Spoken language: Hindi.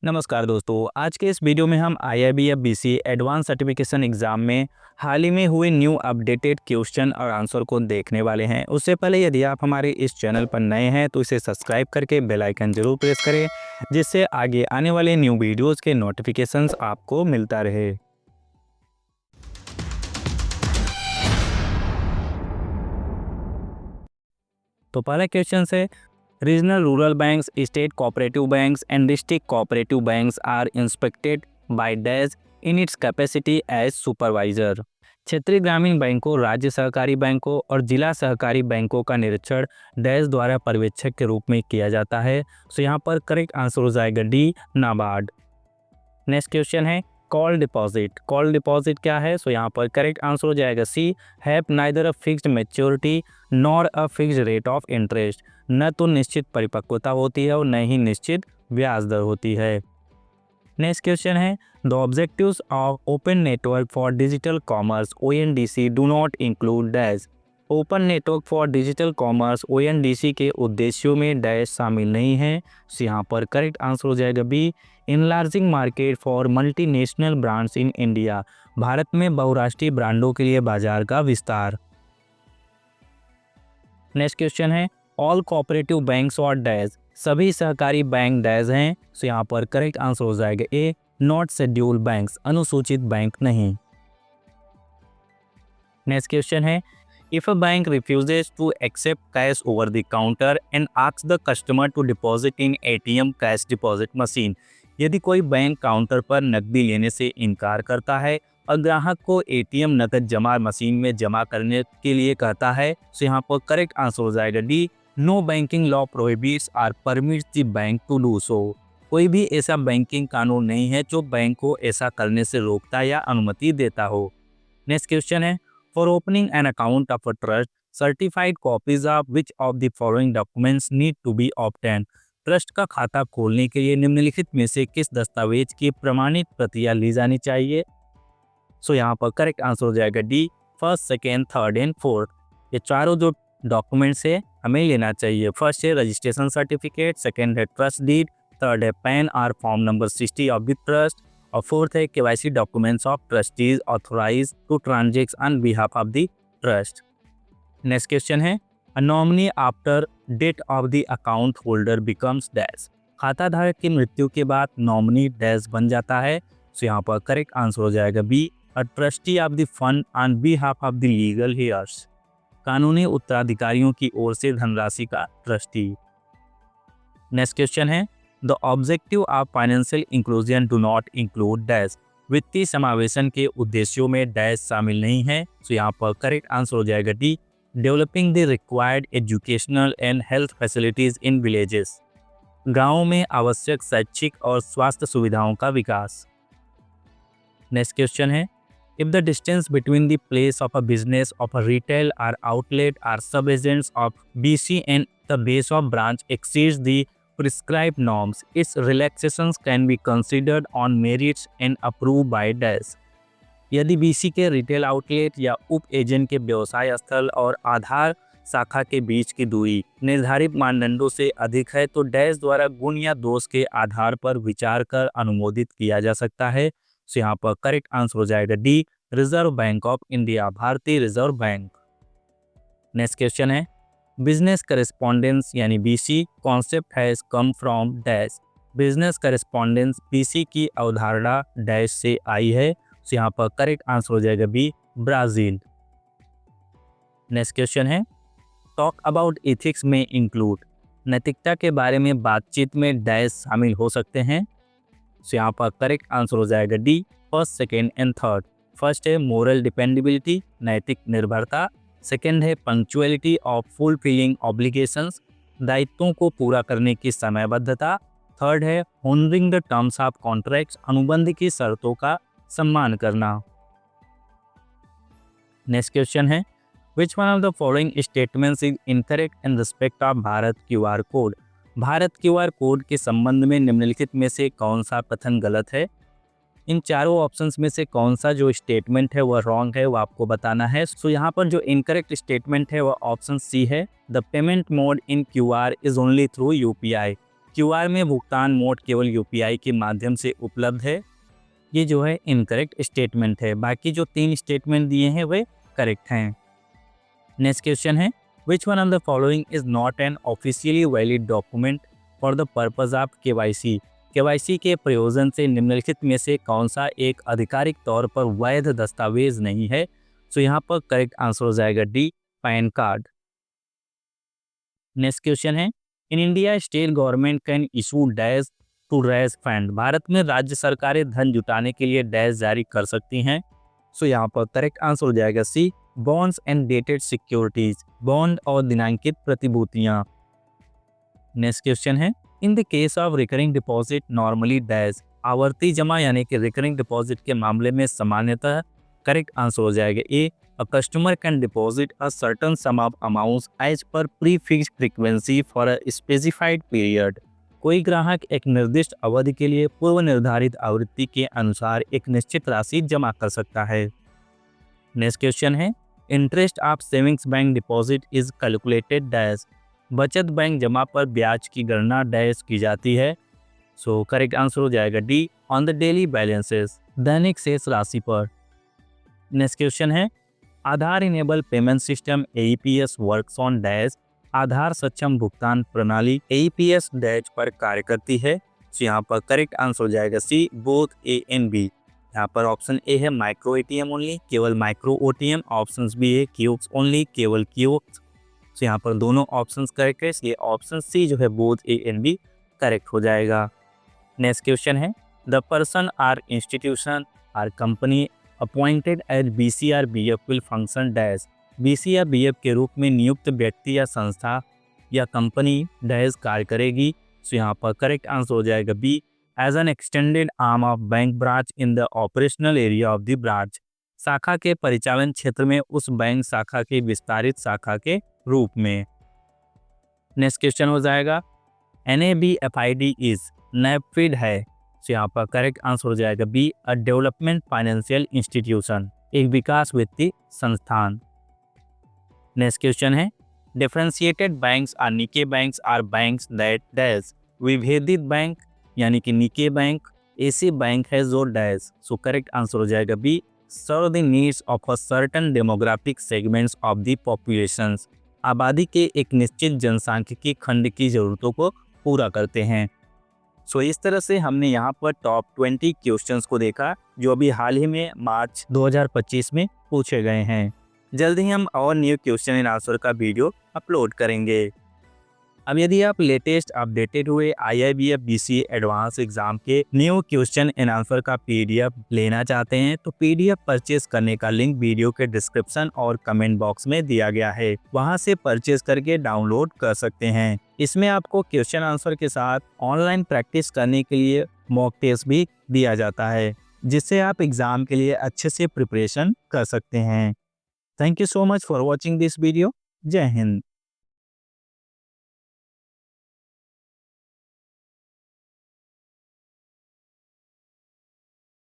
नमस्कार दोस्तों, आज के इस वीडियो में हम IIB BCA advance certification exam में हाल ही में हुए न्यू अपडेटेड क्वेश्चन और आंसर को देखने वाले हैं। उससे पहले यदि आप हमारे इस चैनल पर नए हैं तो इसे सब्सक्राइब करके बेल आइकन ज़रूर प्रेस करें, जिससे आगे आने वाले न्यू वीडियोज़ के नोटिफिकेशंस आपको मिलता रहे। तो पहला क्वेश्चन है, regional rural banks, state cooperative banks and district cooperative banks are inspected by dash in its capacity as supervisor. क्षेत्रीय ग्रामीण बैंकों, राज्य सहकारी बैंकों और जिला सहकारी बैंकों का निरीक्षण डैश द्वारा पर्यवेक्षक के रूप में किया जाता है। तो यहाँ पर करेक्ट आंसर हो जाएगा डी, नाबार्ड। नेक्स्ट क्वेश्चन है, कॉल डिपॉजिट। कॉल डिपॉजिट क्या है? सो यहाँ पर करेक्ट आंसर हो जाएगा C, have neither a fixed maturity nor a fixed rate of interest. न तो निश्चित परिपक्वता होती है और न ही निश्चित ब्याज दर होती है। नेक्स्ट क्वेश्चन है, the objectives of open network for digital commerce ONDC do not include dash. Open network for digital commerce ONDC के उद्देश्यों में डैश शामिल नहीं है। तो यहाँ पर करेक्ट आंसर हो जाएगा B, enlarging market for multinational brands in India. भारत में बहुराष्ट्रीय ब्रांडों के लिए बाजार का विस्तार। नेक्स्ट क्वेश्चन है, ऑल कोऑपरेटिव बैंक्स और डैश। सभी सहकारी बैंक डैश हैं। तो यहाँ पर करेक्ट आंसर हो जाएगा ए, नॉट शेड्यूल बैंक्स, अनुसूचित बैंक नहीं। नेक्स्ट क्वेश्चन है, if a bank refuses to accept cash over the counter and asks the customer to deposit in ATM cash deposit machine. यदि कोई बैंक काउंटर पर नकदी लेने से इनकार करता है और ग्राहक को ATM नकद जमा मशीन में जमा करने के लिए कहता है, तो यहाँ पर करेक्ट आंसर हो जाएगा D, no banking law prohibits or permits the bank to do so. कोई भी ऐसा बैंकिंग कानून नहीं है जो बैंक को ऐसा करने से रोकता या अनुमति देता हो। नेक्स्ट क्वेश्चन है, for opening an account of a trust certified copies of which of the following documents need to be obtained. Trust का खाता खोलने के लिए निम्नलिखित में से किस दस्तावेज की प्रमाणित प्रतियां ली जानी चाहिए? सो यहाँ पर करेक्ट आंसर हो जाएगा D, first, second, third and fourth. ये चारों जो डॉक्यूमेंट्स है हमें लेना चाहिए। फर्स्ट है रजिस्ट्रेशन सर्टिफिकेट, सेकेंड है ट्रस्ट डीड, थर्ड है PAN or form number 60 of the trust, और फोर्थ है KYC documents of trustees authorise to transact on behalf of the trust. Next question है, a nominee after death of the account holder becomes dash. खाता धारक की मृत्यु के बाद नॉमिनी डैश बन जाता है। तो यहाँ पर करेक्ट आंसर हो जाएगा B, a trustee of the fund on behalf of the legal heirs. कानूनी उत्तराधिकारियों की ओर से धनराशि का ट्रस्टी। नेक्स्ट क्वेश्चन है, the objective of financial inclusion do not include dash. वित्तीय समावेशन के उद्देश्यों में डैश शामिल नहीं है। तो यहाँ पर करेक्ट आंसर हो जाएगा D, developing the required educational and health facilities in villages. गाँवों में आवश्यक शैक्षिक और स्वास्थ्य सुविधाओं का विकास। नेक्स्ट क्वेश्चन है, if the distance between the place of a business of a retail or outlet or sub-agents of BC and the base of branch exceeds the prescribed norms, its relaxations can be considered on merits and approved by DAS। यदि BC के रिटेल आउटलेट या उप एजेंट के व्यवसाय स्थल और आधार शाखा के बीच की दूरी निर्धारित मानदंडों से अधिक है तो डैश द्वारा गुण या दोष के आधार पर विचार कर अनुमोदित किया जा सकता है। तो यहाँ पर करेक्ट आंसर हो जाएगा D, reserve bank of India, भारतीय रिजर्व बैंक। नेक्स्ट क्वेश्चन है, बिजनेस करेस्पॉन्डेंस यानी BC concept has come from dash. Business correspondence BC की अवधारणा डैश से आई है। तो यहाँ पर करेक्ट आंसर हो जाएगा बी, ब्राजील। नेक्स्ट क्वेश्चन है, टॉक अबाउट एथिक्स में इंक्लूड। नैतिकता के बारे में बातचीत में डैश शामिल हो सकते हैं। तो यहाँ पर करेक्ट आंसर हो जाएगा D, first, second and third. First है मोरल डिपेंडेबिलिटी, नैतिक निर्भरता। सेकेंड है पंक्चुअलिटी ऑफ फुलफिलिंग ऑब्लिगेशंस, दायित्वों को पूरा करने की समयबद्धता। थर्ड है होनरिंग द टर्म्स ऑफ कॉन्ट्रैक्ट्स, अनुबंध की शर्तों का सम्मान करना। नेक्स्ट क्वेश्चन है, which one of the following statements is incorrect in respect of Bharat QR code. Bharat QR code के संबंध में निम्नलिखित में से कौन सा कथन गलत है? इन चारों ऑप्शंस में से कौन सा जो स्टेटमेंट है वह रॉन्ग है, वो आपको बताना है। सो यहाँ पर जो इनकरेक्ट स्टेटमेंट है वह ऑप्शन सी है, the payment mode in QR is only through UPI। QR में भुगतान मोड केवल यूपीआई के माध्यम से उपलब्ध है। ये जो है इनकरेक्ट स्टेटमेंट है, बाकी जो 3 स्टेटमेंट दिए हैं वे करेक्ट हैं। नेक्स्ट क्वेश्चन है, which one of the following is not an officially valid document for the purpose of KYC. KYC के प्रयोजन से निम्नलिखित में से कौन सा एक आधिकारिक तौर पर वैध दस्तावेज नहीं है। तो यहाँ पर करेक्ट आंसर हो जाएगा D, PAN card. Next question है, in India state government can issue dash to raise fund. Bharat में राज्य सरकारें धन जुटाने के लिए डैश जारी कर सकती हैं। सो यहाँ पर करेक्ट आंसर हो जाएगा C, bonds and dated securities, bond और दिनांकित प्रतिभूतियां। नेक्स्ट क्वेश्चन है, in the case of recurring deposit normally dash. आवर्ती जमा यानी कि रिकरिंग डिपॉजिट के मामले में सामान्यतः करेक्ट आंसर हो जाएगा A, a customer can deposit a certain sum of amounts as per pre fixed frequency for a specified period. कोई ग्राहक एक निर्दिष्ट अवधि के लिए पूर्व निर्धारित आवृत्ति के अनुसार एक निश्चित राशि जमा कर सकता है। नेक्स्ट क्वेश्चन है, interest of savings bank deposit is calculated dash. बचत बैंक जमा पर ब्याज की गणना डैश की जाती है। सो करेक्ट आंसर हो जाएगा D, on the daily balances, दैनिक शेष राशि पर। नेक्स्ट क्वेश्चन है, Aadhaar enable payment system AEPS works on dash. Aadhaar सक्षम भुगतान प्रणाली एईपीएस डैश पर कार्य करती है। तो यहाँ पर करेक्ट आंसर हो जाएगा सी, बोथ ए एंड बी। यहाँ पर ऑप्शन ए है माइक्रो एटीएम ओनली, केवल माइक्रो ओटीएम। ऑप्शन बी है कियोस्क ओनली, केवल कियोस्क। तो यहाँ पर दोनों ऑप्शन करेक्ट है, इसलिए ऑप्शन सी जो है both A and B correct हो जाएगा। नेक्स्ट क्वेश्चन है, the person or institution or company appointed as BCRBF will function dash. BCRBF के रूप में नियुक्त व्यक्ति या संस्था या कंपनी डैश कार्य करेगी। तो यहाँ पर करेक्ट आंसर हो जाएगा B, as an extended arm of bank branch in the operational area of the branch. शाखा के परिचालन क्षेत्र में उस बैंक शाखा के विस्तारित शाखा के रूप में। नेक्स्ट क्वेश्चन हो जाएगा, NABFID इज नैपफीड है। तो यहाँ पर करेक्ट आंसर हो जाएगा B, a development financial institution, एक विकास वित्तीय संस्थान। नेक्स्ट क्वेश्चन है, differentiated banks are niche banks are banks that dash. विभेदित बैंक यानी कि निके बैंक ऐसे बैंक है जो डैश। सो करेक्ट आंसर हो जाएगा B, serve the needs of a certain demographic segments of the populations. आबादी के एक निश्चित जनसांख्यिकी खंड की ज़रूरतों को पूरा करते हैं। सो इस तरह से हमने यहाँ पर टॉप 20 क्वेश्चंस को देखा जो अभी हाल ही में मार्च 2025 में पूछे गए हैं। जल्द ही हम और न्यू क्वेश्चन एंड आंसर का वीडियो अपलोड करेंगे। अब यदि आप लेटेस्ट अपडेटेड हुए IIBF BCA एडवांस एग्जाम के न्यू क्वेश्चन एंड आंसर का PDF लेना चाहते हैं तो PDF परचेज करने का लिंक वीडियो के डिस्क्रिप्शन और कमेंट बॉक्स में दिया गया है, वहां से परचेज करके डाउनलोड कर सकते हैं। इसमें आपको क्वेश्चन आंसर के साथ ऑनलाइन प्रैक्टिस करने के लिए मॉक टेस्ट भी दिया जाता है, जिससे आप एग्जाम के लिए अच्छे से प्रिपरेशन कर सकते हैं। Thank you so much for watching this video. जय हिंद।